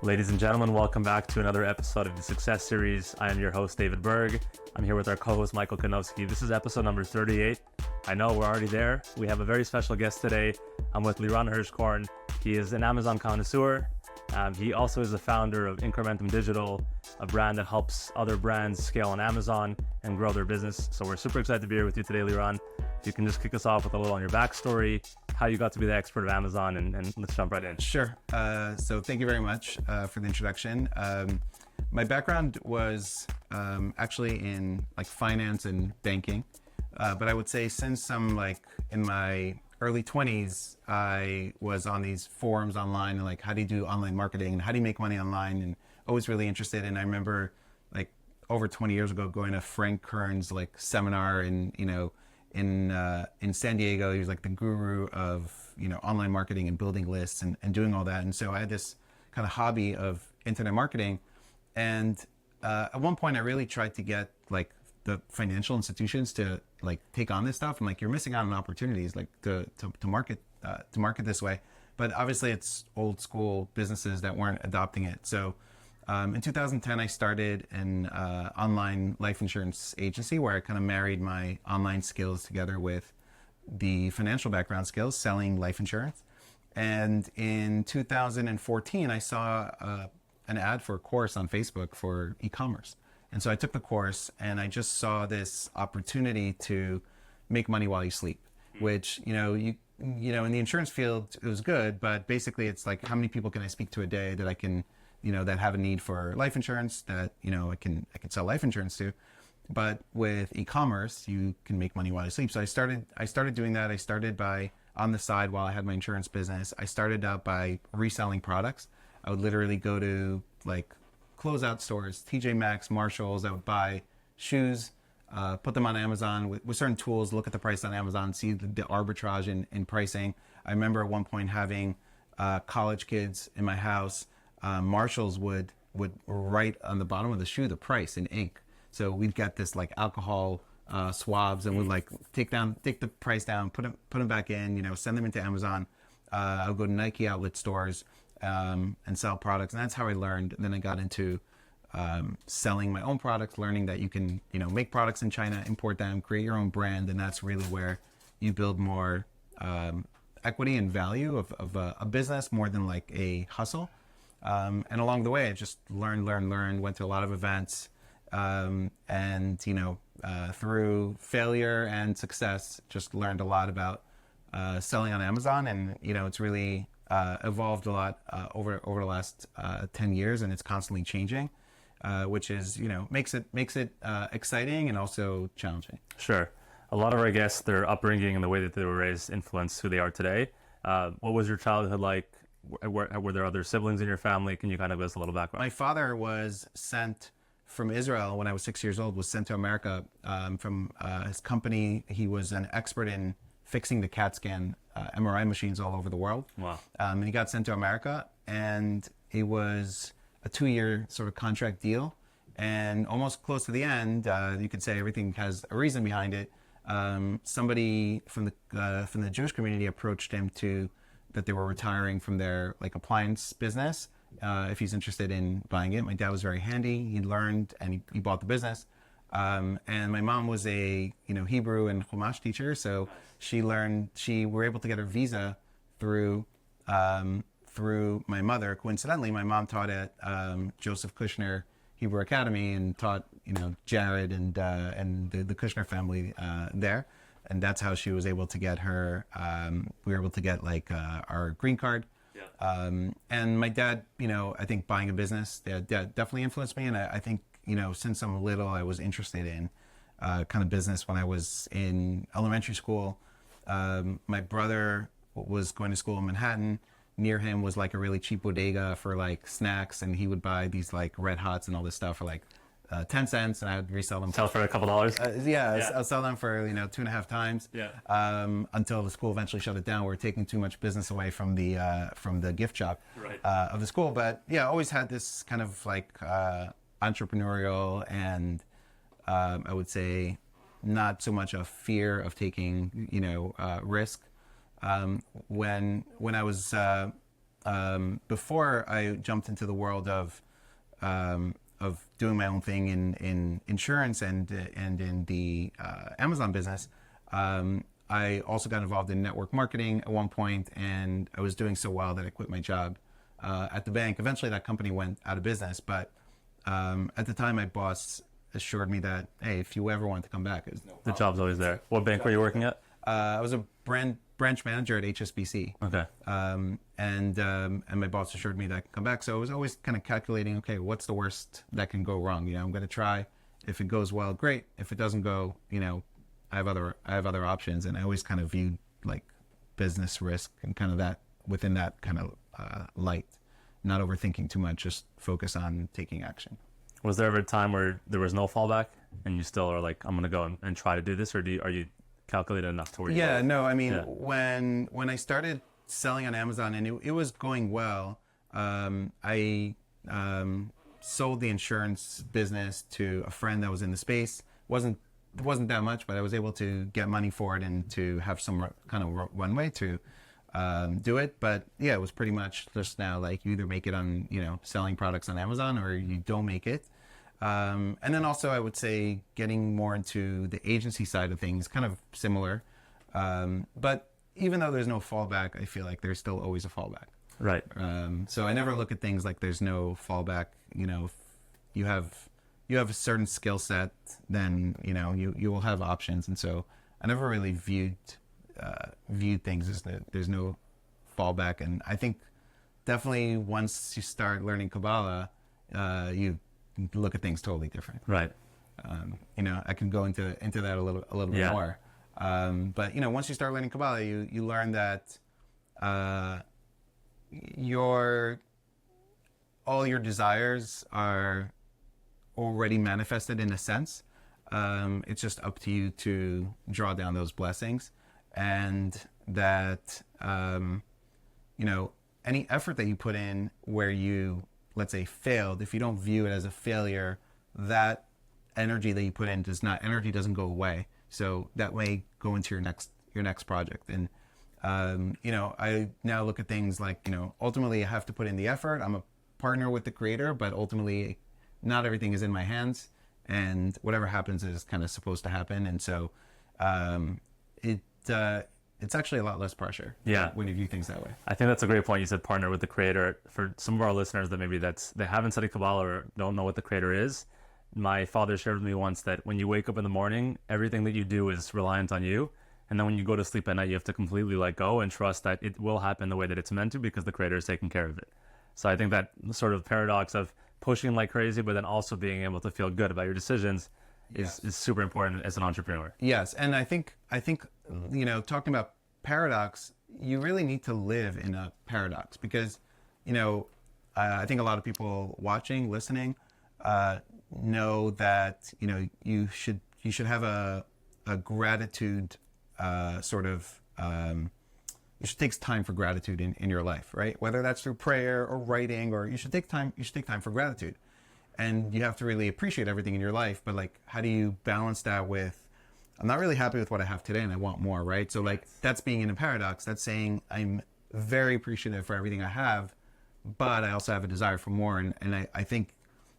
Ladies and gentlemen, welcome back to another episode of the Success Series. I am your host, David Berg. I'm here with our co-host, Michael Konowski. This is episode number 38. I know we're already there. We have a very special guest today. I'm with Liran Hirschkorn. He is an Amazon connoisseur. He also is the founder of Incrementum Digital, a brand that helps other brands scale on Amazon and grow their business. So we're super excited to be here with you today, Liran. If you can just kick us off with a little on your backstory, how you got to be the expert of Amazon, and let's jump right in. Sure. So thank you very much for the introduction. My background was actually in like finance and banking, but I would say since I'm like in my early 20s, I was on these forums online and like, how do you do online marketing and how do you make money online, and always really interested. And I remember like over 20 years ago going to Frank Kern's like seminar in San Diego. He was like the guru of, online marketing and building lists and doing all that. And so I had this kind of hobby of internet marketing. And at one point I really tried to get like the financial institutions to like take on this stuff. I'm like, you're missing out on opportunities like to market this way. But obviously it's old school businesses that weren't adopting it. So in 2010, I started an online life insurance agency where I kind of married my online skills together with the financial background skills, selling life insurance. And in 2014, I saw an ad for a course on Facebook for e-commerce. And so I took the course and I just saw this opportunity to make money while you sleep, which, in the insurance field, it was good, but basically it's like, how many people can I speak to a day that I can, that have a need for life insurance that, I can sell life insurance to. But with e-commerce, you can make money while you sleep. So I started doing that. I started by, on the side while I had my insurance business, I started out by reselling products. I would literally go to like closeout stores, TJ Maxx, Marshalls. I would buy shoes, put them on Amazon with certain tools, look at the price on Amazon, see the arbitrage in pricing. I remember at one point having college kids in my house. Marshalls would write on the bottom of the shoe the price in ink. So we'd get this like alcohol swabs and we'd like take the price down, put them back in, send them into Amazon. I would go to Nike outlet stores and sell products, and that's how I learned. And then I got into selling my own products, learning that you can make products in China, import them, create your own brand, and that's really where you build more equity and value of a business more than like a hustle. And along the way, I just learned, went to a lot of events, and through failure and success, just learned a lot about selling on Amazon. And it's really evolved a lot over the last 10 years, and it's constantly changing, which is makes it exciting and also challenging. Sure. A lot of our guests, their upbringing and the way that they were raised influenced who they are today. What was your childhood like? Were there other siblings in your family? Can you kind of give us a little background? My father was sent from Israel when I was 6 years old, was sent to America from his company. He was an expert in fixing the CAT scan MRI machines all over the world. Wow. And he got sent to America, and it was a 2-year sort of contract deal. And almost close to the end, you could say everything has a reason behind it. Somebody from the Jewish community approached him that they were retiring from their like appliance business, if he's interested in buying it. My dad was very handy. He learned and he bought the business. And my mom was a Hebrew and Chumash teacher, so she were able to get her visa through my mother. Coincidentally, my mom taught at Joseph Kushner Hebrew Academy and taught Jared and the Kushner family there. And that's how she was able to get her, we were able to get like our green card. Yeah. And my dad, I think buying a business, definitely influenced me. And I think, since I'm little, I was interested in kind of business when I was in elementary school. My brother was going to school in Manhattan. Near him was like a really cheap bodega for like snacks. And he would buy these like Red Hots and all this stuff for like 10 cents, and I would resell them. Sell for a couple dollars? I'll sell them for 2.5 times. Yeah. Until the school eventually shut it down. We're taking too much business away from the gift shop of the school. But yeah, always had this kind of like entrepreneurial and I would say not so much a fear of taking risk. When I was before I jumped into the world of doing my own thing in insurance and in the Amazon business, I also got involved in network marketing at one point, and I was doing so well that I quit my job at the bank. Eventually, that company went out of business, but at the time, my boss assured me that, hey, if you ever want to come back, there's no problem. The job's always there. What bank were you working at? I was a branch manager at HSBC. Okay. And my boss assured me that I could come back. So I was always kind of calculating, okay, what's the worst that can go wrong? I'm going to try. If it goes well, great. If it doesn't go, I have other options. And I always kind of viewed like business risk and kind of that within that kind of light, not overthinking too much, just focus on taking action. Was there ever a time where there was no fallback and you still are like, I'm going to go and try to do this, or are you calculated enough to where you go? No, I mean, when I started selling on Amazon and it was going well, I sold the insurance business to a friend that was in the space. It wasn't that much, but I was able to get money for it and to have some kind of runway to do it. But yeah, it was pretty much just now like you either make it on, selling products on Amazon or you don't make it. And then also I would say getting more into the agency side of things, kind of similar. But even though there's no fallback, I feel like there's still always a fallback. Right. So I never look at things like there's no fallback. If you have a certain skill set, then, you will have options. And so I never really viewed things as that there's no fallback. And I think definitely once you start learning Kabbalah, you look at things totally different. Right. I can go into that a little bit more. But once you start learning Kabbalah, you learn that all your desires are already manifested in a sense. It's just up to you to draw down those blessings, and that any effort that you put in where you, let's say, failed, if you don't view it as a failure, that energy that you put in doesn't go away. So that may go into your next project. And I now look at things like, ultimately I have to put in the effort. I'm a partner with the creator, but ultimately not everything is in my hands, and whatever happens is kind of supposed to happen. And so it's actually a lot less pressure when you view things that way. I think that's a great point. You said partner with the creator. For some of our listeners that maybe they haven't studied Kabbalah or don't know what the creator is, my father shared with me once that when you wake up in the morning, everything that you do is reliant on you. And then when you go to sleep at night, you have to completely let go and trust that it will happen the way that it's meant to, because the creator is taking care of it. So I think that sort of paradox of pushing like crazy, but then also being able to feel good about your decisions is super important as an entrepreneur. Yes. And I think, talking about paradox, you really need to live in a paradox, because, I think a lot of people watching, listening, know that, you should have a gratitude, you should take time for gratitude in your life, right? Whether that's through prayer or writing, or you should take time for gratitude. And you have to really appreciate everything in your life. But like, how do you balance that with, I'm not really happy with what I have today and I want more, right? So like, that's being in a paradox. That's saying I'm very appreciative for everything I have, but I also have a desire for more. And I think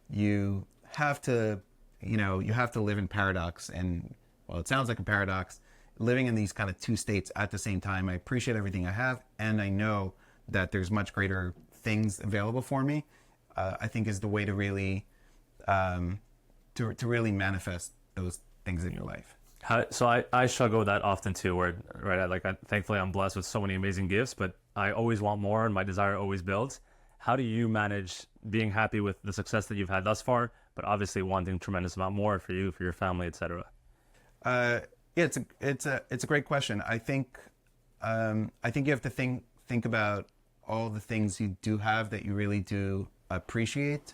you have to live in paradox. And well, it sounds like a paradox, living in these kind of two states at the same time. I appreciate everything I have, and I know that there's much greater things available for me, I think is the way to really to really manifest those things in your life. So I struggle with that often too, where thankfully I'm blessed with so many amazing gifts, but I always want more and my desire always builds. How do you manage being happy with the success that you've had thus far, but obviously wanting tremendous amount more for you, for your family, etc.? It's a great question. I think you have to think about all the things you do have that you really do appreciate,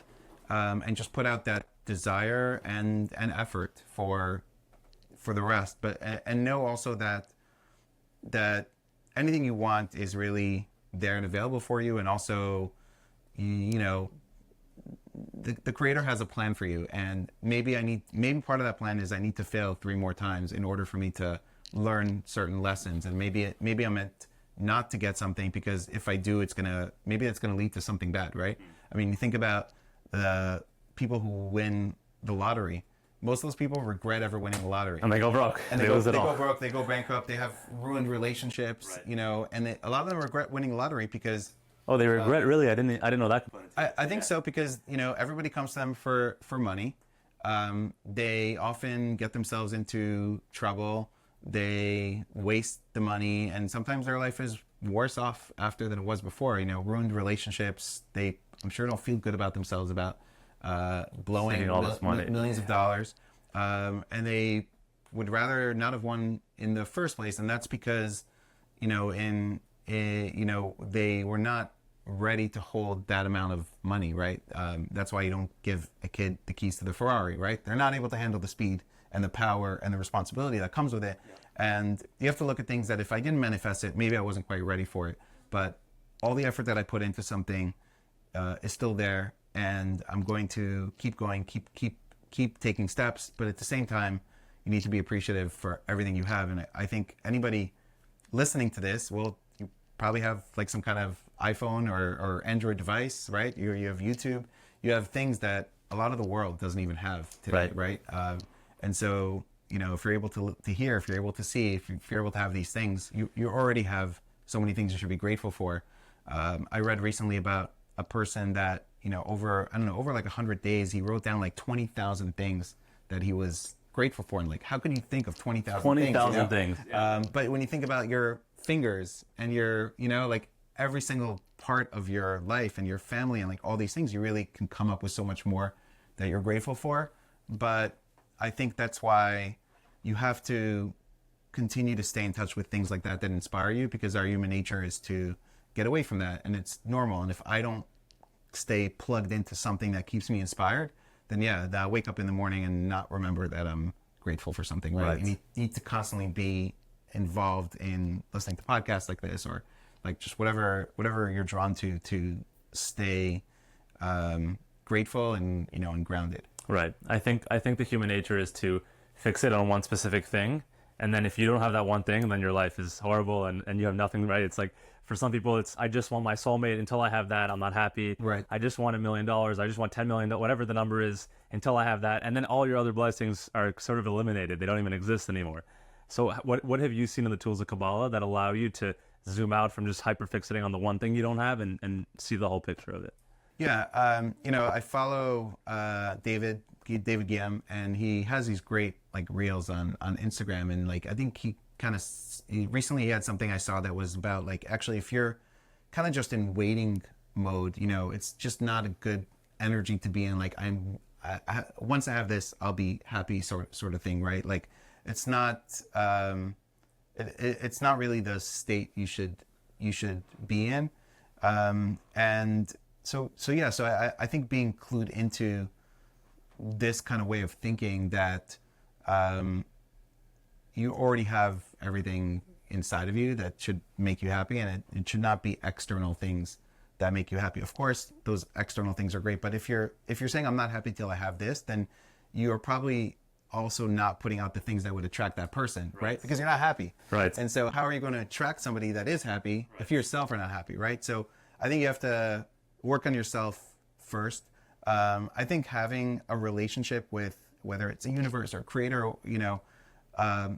and just put out that desire and effort for the rest. But and know also that anything you want is really there and available for you, and also the creator has a plan for you, and maybe part of that plan is I need to fail 3 more times in order for me to learn certain lessons, and maybe I'm at not to get something because if I do, maybe it's gonna lead to something bad, right? I mean, you think about the people who win the lottery. Most of those people regret ever winning the lottery. And they go broke. And they lose it go all. broke, they go bankrupt, they have ruined relationships, Right. you know, and a lot of them regret winning the lottery because Oh, they regret, really? I didn't know that component. I think so because, you know, everybody comes to them for money. They often get themselves into trouble. They waste the money, and sometimes their life is worse off after than it was before. You know, ruined relationships. I'm sure, don't feel good about themselves about blowing all this money. millions of dollars, and they would rather not have won in the first place, and that's because, you know, they were not ready to hold that amount of money, right? That's why you don't give a kid the keys to the Ferrari, right? They're not able to handle the speed and the power and the responsibility that comes with it. Yeah. And you have to look at things that if I didn't manifest it, maybe I wasn't quite ready for it. But all the effort that I put into something is still there, and I'm going to keep going, keep taking steps. But at the same time, you need to be appreciative for everything you have. And I think anybody listening to this will probably have like some kind of iPhone or Android device, right? You have YouTube, you have things that a lot of the world doesn't even have today, right? And so, you know, if you're able to hear, if you're able to see, if you're able to have these things, you already have so many things you should be grateful for. I read recently about a person that, you know, over like 100 days, he wrote down like 20,000 things that he was grateful for. And like, how can you think of 20,000 things? 20,000 things. But when you think about your fingers and your, you know, like every single part of your life and your family and like all these things, you really can come up with so much more that you're grateful for. But I think that's why you have to continue to stay in touch with things like that inspire you, because our human nature is to get away from that, and it's normal. And if I don't stay plugged into something that keeps me inspired, then yeah, I'll wake up in the morning and not remember that I'm grateful for something, right? You need to constantly be involved in listening to podcasts like this, or like just whatever you're drawn to stay grateful and, you know, and grounded. Right. I think the human nature is to fix it on one specific thing, and then if you don't have that one thing, then your life is horrible and you have nothing, right? It's like, for some people, it's, I just want my soulmate. Until I have that, I'm not happy. Right. I just want $1 million. I just want $10 million, whatever the number is, until I have that. And then all your other blessings are sort of eliminated. They don't even exist anymore. So what have you seen in the tools of Kabbalah that allow you to zoom out from just hyperfixating on the one thing you don't have and see the whole picture of it? Yeah, you know, I follow David Guillaume, and he has these great like reels on Instagram, and like I think he recently had something I saw that was about like, actually if you're kind of just in waiting mode, you know, it's just not a good energy to be in. Like once I have this, I'll be happy, sort of thing, right? Like it's not it's not really the state you should be in, and so I think being clued into this kind of way of thinking that you already have everything inside of you that should make you happy, and it should not be external things that make you happy. Of course, those external things are great, but if you're saying I'm not happy till I have this, then you're probably also not putting out the things that would attract that person, right? Because you're not happy. Right. And so how are you going to attract somebody that is happy if you yourself are not happy, right? So I think you have to work on yourself first. I think having a relationship with, whether it's a universe or a creator, you know,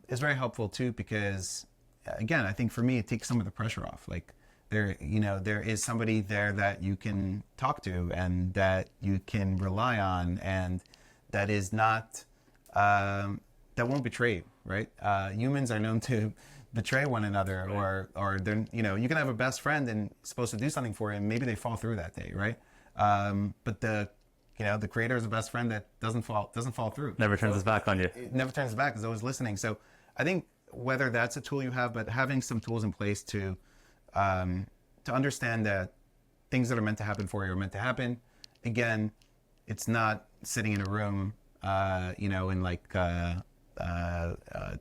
is very helpful too, because again, I think for me, it takes some of the pressure off. Like there is somebody there that you can talk to and that you can rely on, and that is not, that won't betray you, right? Humans are known to betray one another, right? or they're, you know, you can have a best friend and supposed to do something for him, maybe they fall through that day, right? But the creator is a best friend that doesn't fall through. Never turns his back on you. It never turns his back, is always listening. So I think whether that's a tool you have, but having some tools in place to understand that things that are meant to happen for you are meant to happen. Again, it's not sitting in a room, you know, and like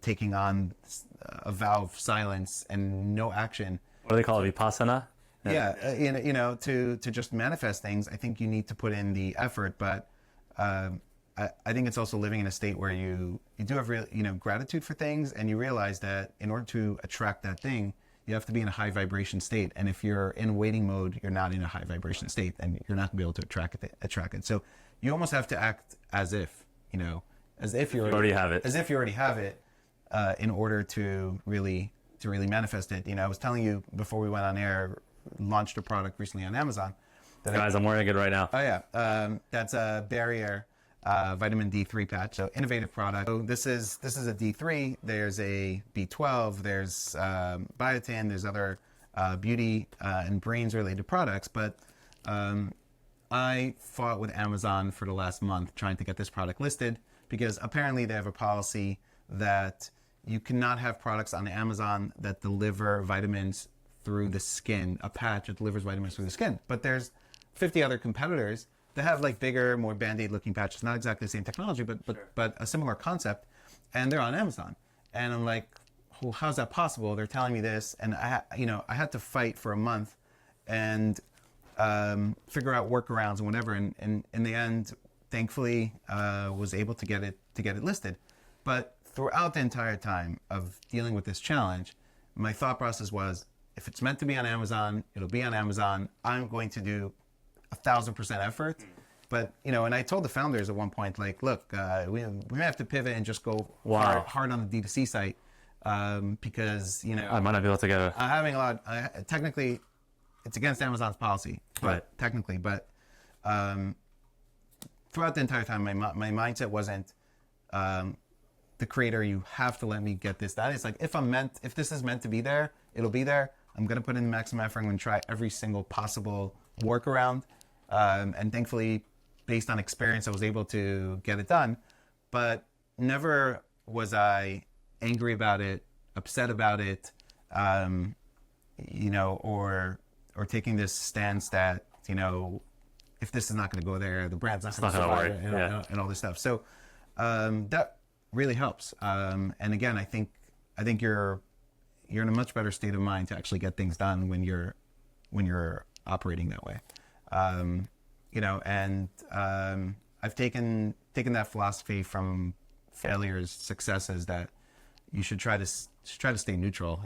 taking on a vow of silence and no action. What do they call it? Vipassana? Yeah, you know, to just manifest things, I think you need to put in the effort, but I think it's also living in a state where you do have real, you know, gratitude for things, and you realize that in order to attract that thing, you You have to be in a high vibration state. And if you're in waiting mode, you're not in a high vibration state, and you're not going to be able to attract it. So you almost have to act as if, as if you already have it. As if you already have it, in order to really manifest it. I was telling you before we went on air, launched a product recently on Amazon. Guys, I'm wearing it right now. Oh yeah, that's a Barriere vitamin D3 patch. So innovative product. So this is a D3. There's a B12. There's biotin. There's other beauty and brains related products. But I fought with Amazon for the last month trying to get this product listed, because apparently they have a policy that you cannot have products on Amazon that deliver vitamins through the skin, a patch that delivers vitamins through the skin. But there's 50 other competitors that have like bigger, more Band-Aid looking patches, not exactly the same technology, but a similar concept, and they're on Amazon. And I'm like, well, how's that possible? They're telling me this, and I had to fight for a month and figure out workarounds and whatever. And in the end, thankfully, was able to get it listed. But throughout the entire time of dealing with this challenge, my thought process was, if it's meant to be on Amazon, it'll be on Amazon. I'm going to do 1,000% effort. But, and I told the founders at one point, like, look, we may have to pivot and just go hard on the D2C site, because, I might not be able to get it. I'm having a lot, technically, it's against Amazon's policy, right? Technically, but throughout the entire time, my mindset wasn't, the creator, you have to let me get this done. It's like, if this is meant to be there, it'll be there. I'm going to put in the maximum effort. I'm going to try every single possible workaround. And thankfully, based on experience, I was able to get it done. But never was I angry about it, upset about it, or taking this stance that, if this is not going to go there, the brand's not going to survive, and all this stuff. So that really helps. And again, I think you're in a much better state of mind to actually get things done when you're operating that way. I've taken that philosophy from failures, successes, that you should try to stay neutral,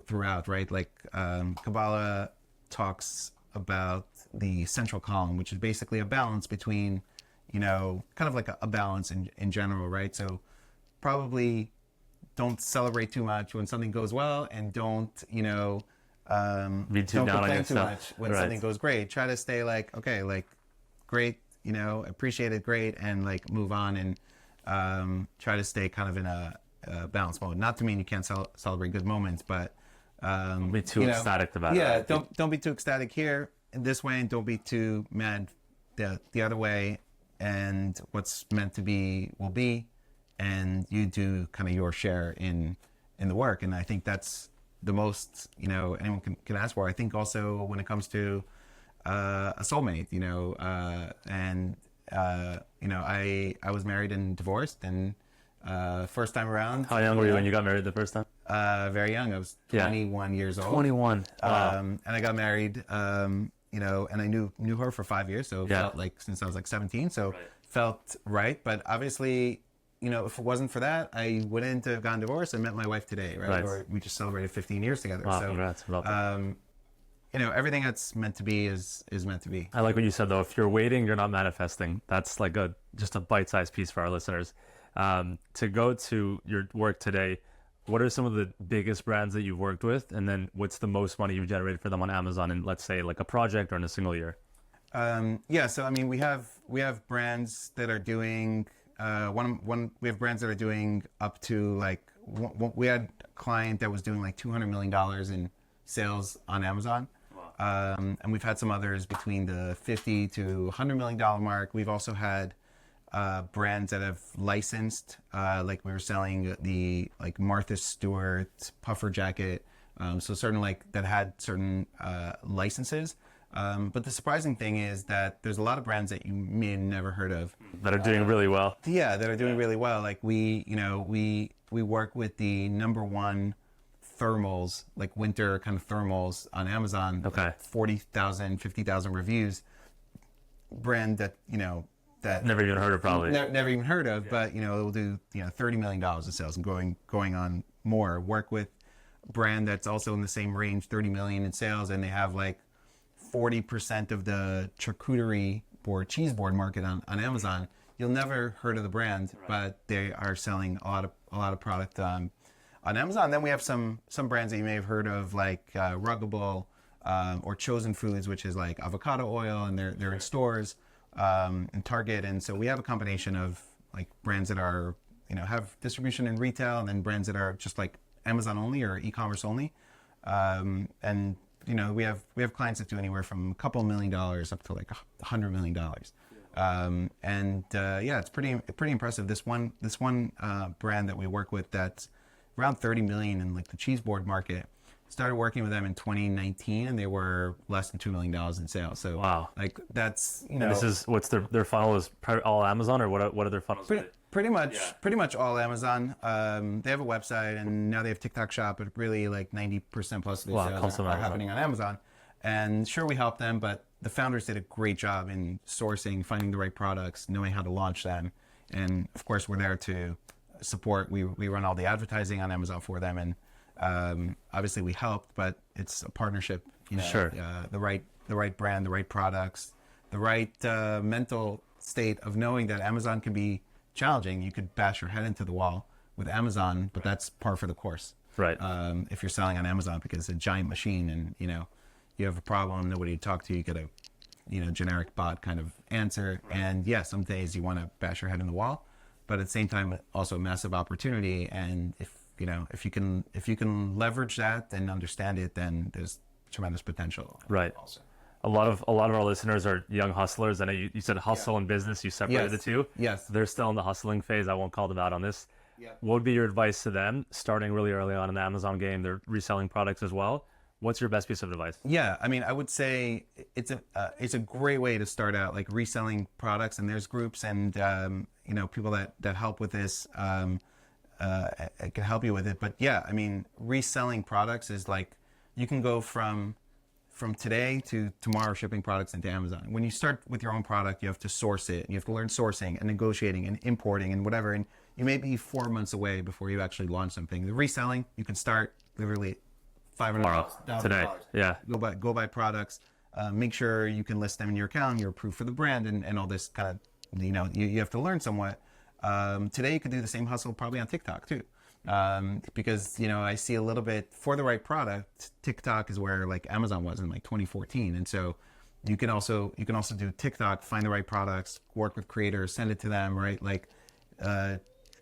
throughout, right? Like Kabbalah talks about the central column, which is basically a balance between, kind of like a balance in general, right? So probably don't celebrate too much when something goes well, and don't, don't complain too much when something goes great. Try to stay like, okay, like, great, appreciate it, great, and like move on, and try to stay kind of in a balanced mode. Not to mean you can't celebrate good moments, but don't be too ecstatic about it. Yeah, don't be too ecstatic here in this way, and don't be too mad the other way. And what's meant to be will be, and you do kind of your share in the work. And I think that's the most anyone can ask for. I think also when it comes to a soulmate, I was married and divorced, and first time around. How young were you when you got married the first time? Very young. I was 21 years old. 21. Wow. And I got married, and I knew her for 5 years. So it felt like since I was like 17, so felt right. But obviously, if it wasn't for that, I wouldn't have gotten divorced and met my wife today, right? Or we just celebrated 15 years together. Wow, so, congrats. everything that's meant to be is meant to be. I like what you said, though. If you're waiting, you're not manifesting. That's like just a bite-sized piece for our listeners. To go to your work today, what are some of the biggest brands that you've worked with? And then what's the most money you've generated for them on Amazon in, let's say, like a project or in a single year? So I mean, we have brands that are doing we have brands that are doing up to like we had a client that was doing like $200 million in sales on Amazon. Wow. And we've had some others between the $50 to $100 million mark. We've also had brands that have licensed, like we were selling the like Martha Stewart puffer jacket. So certain that had certain licenses. But the surprising thing is that there's a lot of brands that you may have never heard of that are doing really well. Yeah, that are doing really well. Like we work with the #1 thermals, like winter kind of thermals on Amazon. Okay. Like 40,000, 50,000 reviews. Brand that that never even heard of, probably. Never even heard of, but it will do $30 million in sales and going on more. Work with brand that's also in the same range, 30 million in sales, and they have like 40% of the charcuterie board, cheese board market on Amazon, you'll never heard of the brand, but they are selling a lot of product on Amazon. Then we have some brands that you may have heard of, like Ruggable or Chosen Foods, which is like avocado oil, and they're in stores in Target. And so we have a combination of like brands that are, have distribution in retail, and then brands that are just like Amazon only or e-commerce only. And we have clients that do anywhere from a couple $1 million up to like $100 million. It's pretty impressive. This one brand that we work with that's around 30 million in like the cheese board market. Started working with them in 2019, and they were less than $2 million in sales. So wow, like that's And this is what's their funnel is all Amazon, or what are their funnels? Pretty much all Amazon. They have a website, and now they have TikTok Shop, but really like 90% plus of their sales are happening on Amazon. And sure, we help them, but the founders did a great job in sourcing, finding the right products, knowing how to launch them. And of course, we're there to support. We run all the advertising on Amazon for them, and obviously we helped, but it's a partnership. Sure. The right brand, the right products, the right mental state of knowing that Amazon can be challenging. You could bash your head into the wall with Amazon, but that's par for the course. Right. If you're selling on Amazon, because it's a giant machine, and you have a problem, nobody to talk to, you get a generic bot kind of answer. Right. And yeah, some days you want to bash your head in the wall, but at the same time, also a massive opportunity. And if you can leverage that and understand it, then there's tremendous potential. Right. Also, a lot of our listeners are young hustlers. I know you said hustle and business. You separated the two. Yes. They're still in the hustling phase. I won't call them out on this. Yeah. What would be your advice to them starting really early on in the Amazon game? They're reselling products as well. What's your best piece of advice? Yeah, I mean, I would say it's a great way to start out, like reselling products. And there's groups and people that help with this. Can help you with it. But yeah, I mean, reselling products is like you can go from today to tomorrow shipping products into Amazon. When you start with your own product, you have to source it. You have to learn sourcing and negotiating and importing and whatever. And you may be 4 months away before you actually launch something. The reselling, you can start literally $500 today. Yeah. Go buy products. Make sure you can list them in your account. You're approved for the brand and all this kind of, you have to learn somewhat. Today you could do the same hustle probably on TikTok too. Because I see a little bit for the right product. TikTok is where like Amazon was in like 2014, and so you can also do TikTok, find the right products, work with creators, send it to them, right? Like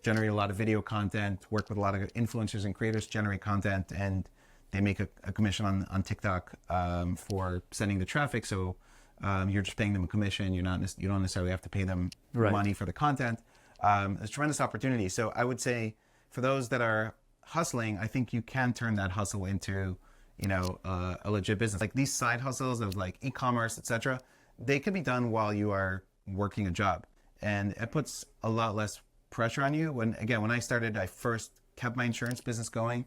generate a lot of video content, work with a lot of influencers and creators, generate content, and they make a commission on TikTok for sending the traffic. So you're just paying them a commission. You don't necessarily have to pay them money for the content. It's a tremendous opportunity. So I would say, for those that are hustling, I think you can turn that hustle into, a legit business. Like these side hustles of like e-commerce, etc., they can be done while you are working a job, and it puts a lot less pressure on you. When I started, I first kept my insurance business going.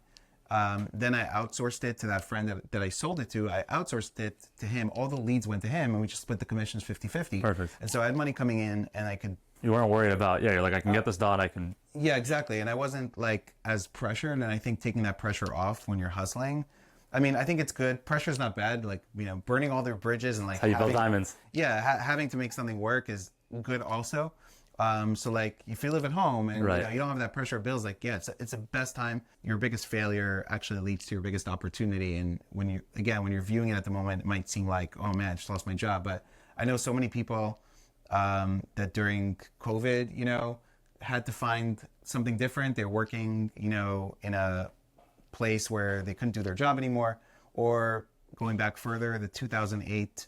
Then I outsourced it to that friend that I sold it to. I outsourced it to him. All the leads went to him, and we just split the commissions 50-50. Perfect. And so I had money coming in, and I could. You weren't worried about, you're like, I can get this done, I can... Yeah, exactly. And I wasn't like as pressured, and I think taking that pressure off when you're hustling, I mean, I think it's good. Pressure's not bad, like, burning all their bridges and like... How you build diamonds. Yeah, having to make something work is good also. So like, if you live at home and you don't have that pressure of bills, like, yeah, it's the best time. Your biggest failure actually leads to your biggest opportunity. And when you're viewing it at the moment, it might seem like, oh man, I just lost my job. But I know so many people... that during COVID, had to find something different. They're working, in a place where they couldn't do their job anymore, or going back further, the 2008,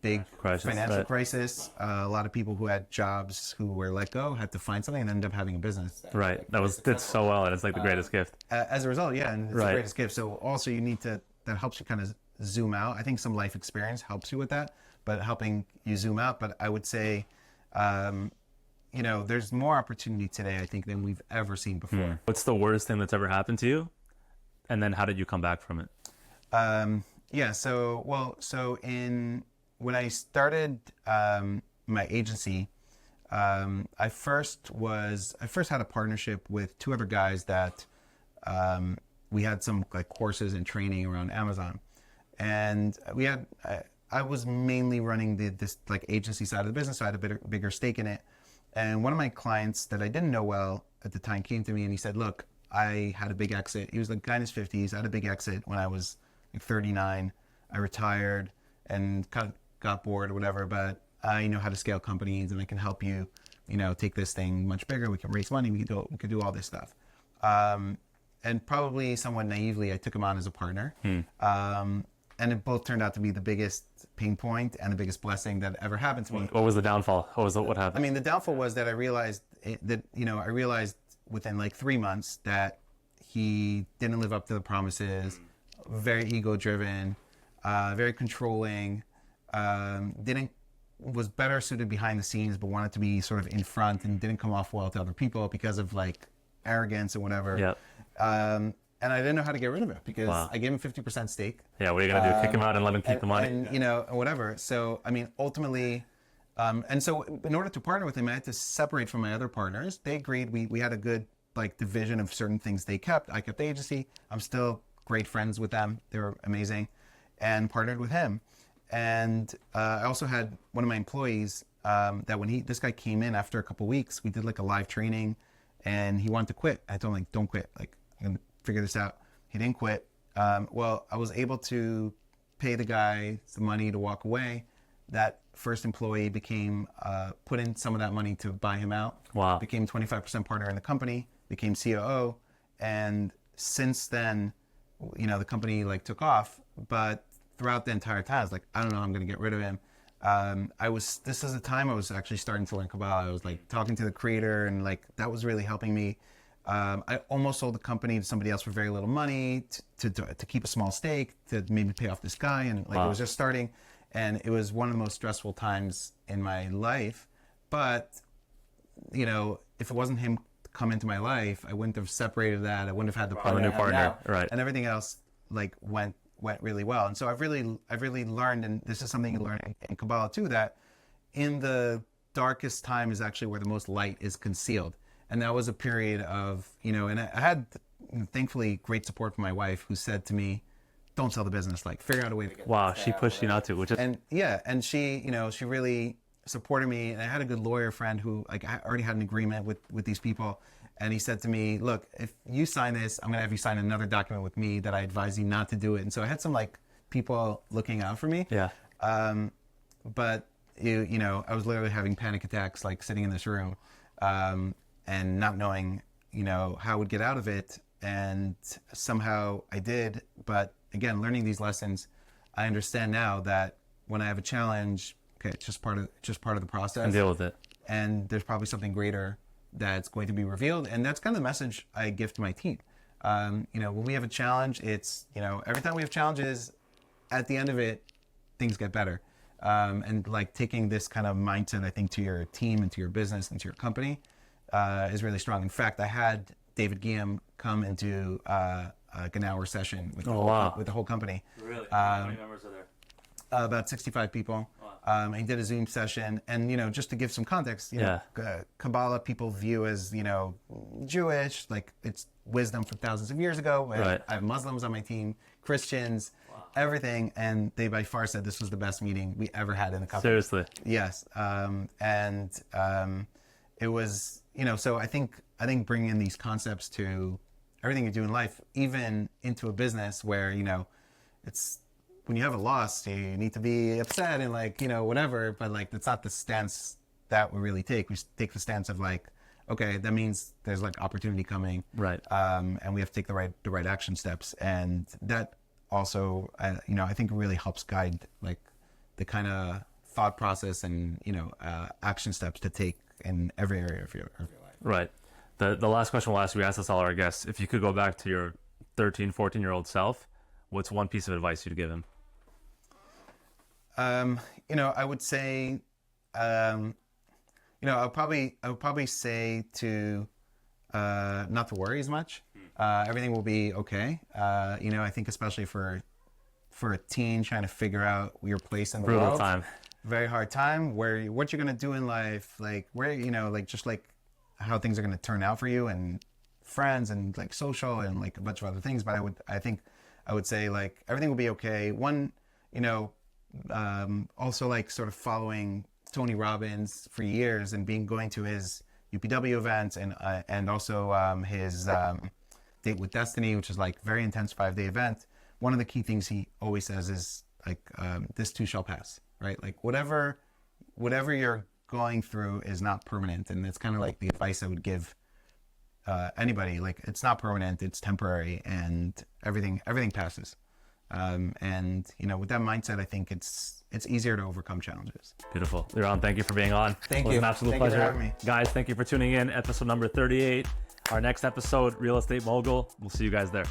big financial crisis. A lot of people who had jobs who were let go had to find something and ended up having a business. Right. Did so well, and it's like the greatest gift. As a result, yeah, and it's the greatest gift. So also that helps you kind of zoom out. I think some life experience helps you with that, but helping you zoom out. But I would say, there's more opportunity today, I think, than we've ever seen before. What's the worst thing that's ever happened to you? And then how did you come back from it? When I started my agency, I first had a partnership with two other guys that we had some like courses and training around Amazon, and I was mainly running this like agency side of the business, so I had a bigger stake in it. And one of my clients that I didn't know well at the time came to me and he said, "Look, I had a big exit." He was like guy in his 50s. I had a big exit when I was like 39. I retired and kind of got bored or whatever, but I know how to scale companies and I can help you, take this thing much bigger. We can raise money. We can do all this stuff. And probably somewhat naively, I took him on as a partner. And it both turned out to be the biggest pain point and the biggest blessing that ever happened to me. What was the downfall? What happened? I mean, the downfall was that I realized within like 3 months that he didn't live up to the promises, very ego-driven, very controlling, was better suited behind the scenes, but wanted to be sort of in front and didn't come off well to other people because of like arrogance and whatever. Yep. And I didn't know how to get rid of it because I gave him 50% stake. Yeah, what are you going to do? Kick him out and let him keep the money? And, whatever. So, I mean, ultimately, and so in order to partner with him, I had to separate from my other partners. They agreed. We had a good like division of certain things they kept. I kept the agency. I'm still great friends with them. They were amazing, and partnered with him. And I also had one of my employees that when this guy came in after a couple weeks, we did like a live training, and he wanted to quit. I told him like, don't quit. Like, I'm gonna figure this out. He didn't quit. Well, I was able to pay the guy some money to walk away. That first employee became put in some of that money to buy him out. Wow. Became 25% partner in the company. Became COO, and since then, the company like took off. But throughout the entire time, I was like, I don't know, I'm gonna get rid of him. This is the time I was actually starting to learn Kabbalah. I was like talking to the creator, and like that was really helping me. I almost sold the company to somebody else for very little money to keep a small stake to maybe pay off this guy, and like It was just starting, and it was one of the most stressful times in my life. But if it wasn't him come into my life, I wouldn't have separated that. I wouldn't have had the partner, new partner, right? And everything else like went really well. And so I've really learned, and this is something you learn in Kabbalah too, that in the darkest time is actually where the most light is concealed. And that was a period of, and I had, thankfully, great support from my wife, who said to me, don't sell the business, like figure out a way to get Wow, she pushed you not to, which is... And she, she really supported me. And I had a good lawyer friend who, like, I already had an agreement with these people. And he said to me, look, if you sign this, I'm going to have you sign another document with me that I advise you not to do it. And so I had some, like, people looking out for me. Yeah. But, I was literally having panic attacks, like, sitting in this room. And not knowing, how I would get out of it. And somehow I did. But again, learning these lessons, I understand now that when I have a challenge, okay, it's just part of the process. And deal with it. And there's probably something greater that's going to be revealed. And that's kind of the message I give to my team. When we have a challenge, it's, every time we have challenges, at the end of it, things get better. And like taking this kind of mindset, I think, to your team and to your business and to your company, is really strong. In fact, I had David Guillaume come and do like an hour session with the whole company. Really? How many members are there? About 65 people. Wow. He did a Zoom session, and just to give some context, Kabbalah people view as Jewish, like it's wisdom from thousands of years ago. Right. I have Muslims on my team, Christians, everything, and they by far said this was the best meeting we ever had in the company. Seriously? Yes, it was, so I think bringing in these concepts to everything you do in life, even into a business where, it's when you have a loss, you need to be upset and like, whatever, but like, that's not the stance that we really take. We take the stance of like, okay, that means there's like opportunity coming. Right. And we have to take the right action steps. And that also, I think really helps guide like the kind of thought process and, action steps to take in every area of your life. Right. The last question we'll ask, we ask this all our guests. If you could go back to your 13, 14-year-old self, what's one piece of advice you'd give him? I would say, I would probably say to not to worry as much. Everything will be okay. I think especially for a teen trying to figure out your place in the Brutal world. time. Very hard time. What you're gonna do in life, like where like just like how things are gonna turn out for you, and friends and like social and like a bunch of other things. But I would say like everything will be okay. One, also like sort of following Tony Robbins for years and going to his UPW events and also his Date with Destiny, which is like very intense 5-day event. One of the key things he always says is like, this too shall pass, right? Like whatever you're going through is not permanent. And that's kind of like the advice I would give anybody. Like it's not permanent, it's temporary, and everything passes. And with that mindset, I think it's easier to overcome challenges. Beautiful. Liran, thank you for being on. Thank you. It was an absolute Thank you for pleasure. having me. Guys, thank you for tuning in. Episode number 38. Our next episode, Real Estate Mogul. We'll see you guys there.